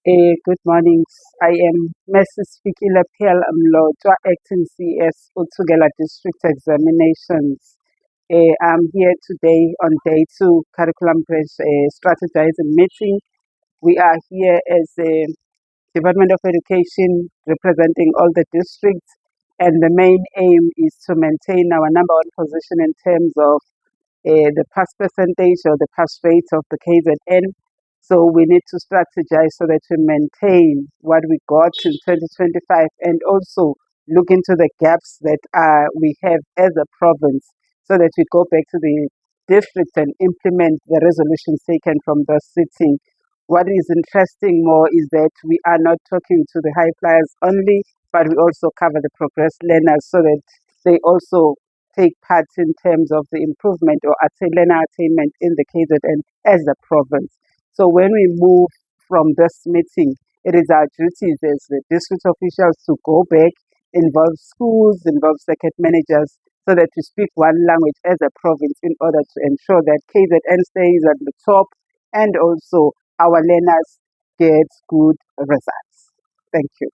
Good morning. I am Mrs. Fikile Piel Mlotwa, acting CS Utsugela District Examinations. I'm here today on day two curriculum strategizing meeting. We are here as a Department of Education representing all the districts, and the main aim is to maintain our number one position in terms of the pass percentage or the pass rate of the KZN. So we need to strategize so that we maintain what we got in 2025 and also look into the gaps that we have as a province so that we go back to the districts and implement the resolutions taken from the sitting. What is interesting more is that we are not talking to the high flyers only, but we also cover the progress learners so that they also take part in terms of the improvement or learner attainment in the KZN as a province. So when we move from this meeting, it is our duties as the district officials to go back, involve schools, involve circuit managers, so that we speak one language as a province in order to ensure that KZN stays at the top and also our learners get good results. Thank you.